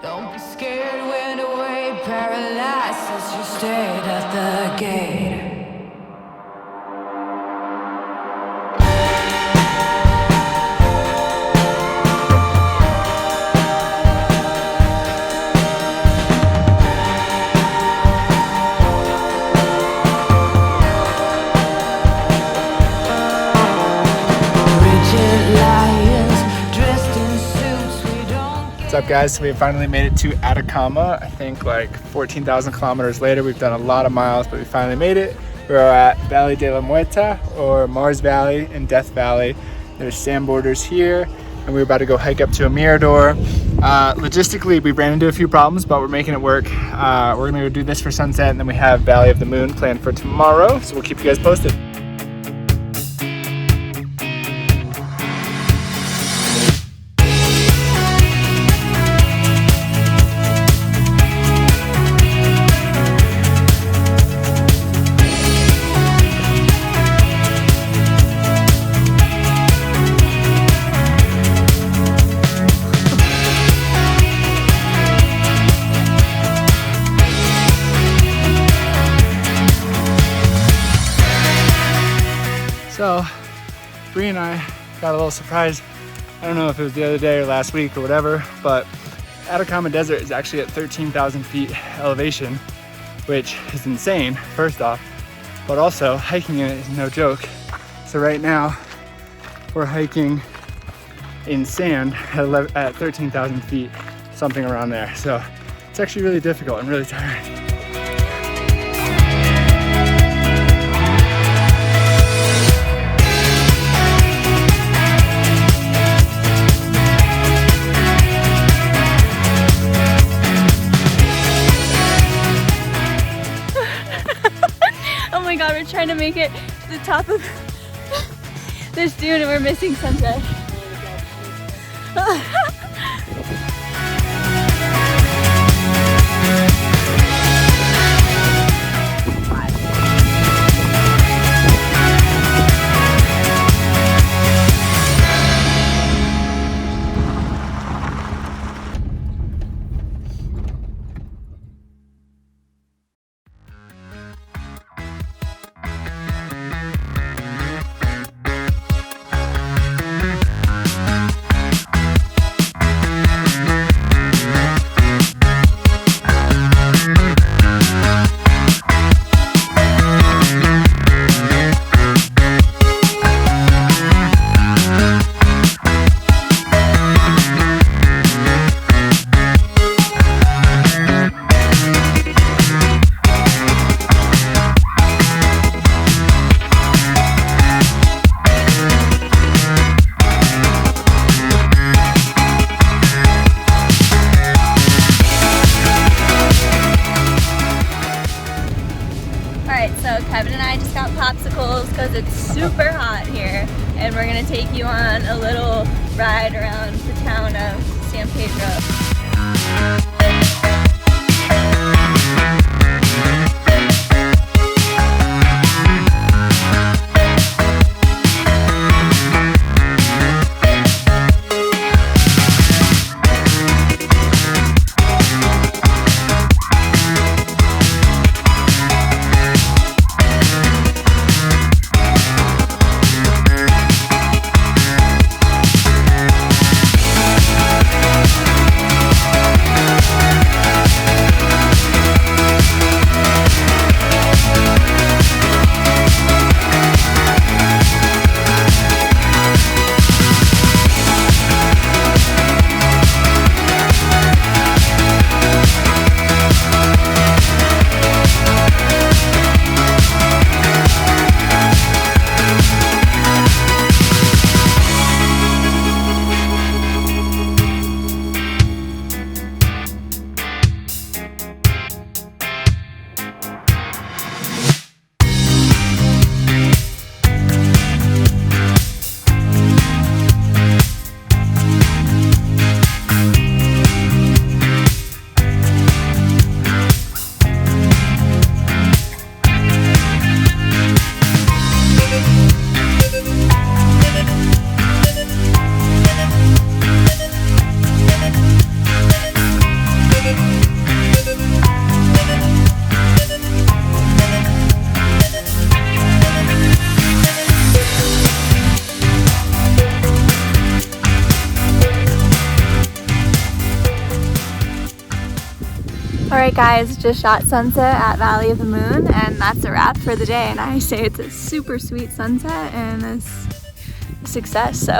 Don't be scared when away paralysis, you stayed at the gate. What's up, guys? So we finally made it to Atacama. I think like 14,000 kilometers later. We've done a lot of miles, but we finally made it. We're at Valle de la Muerte, or Mars Valley and Death Valley. There's sand borders here, and we're about to go hike up to a mirador. Logistically, we ran into a few problems, but we're making it work. We're gonna go do this for sunset, and then we have Valley of the Moon planned for tomorrow, so we'll keep you guys posted. So, Bri and I got a little surprise. I don't know if it was the other day or last week or whatever, but Atacama Desert is actually at 13,000 feet elevation, which is insane, first off, but also hiking in it is no joke. So right now, we're hiking in sand at 13,000 feet, something around there. So it's actually really difficult and really tiring. Oh my god, we're trying to make it to the top of this dune and we're missing sunset. Kevin and I just got popsicles because it's super hot here, and we're gonna take you on a little ride around the town of San Pedro. Alright guys, just shot sunset at Valley of the Moon, and that's a wrap for the day. And I say it's a super sweet sunset and a success, so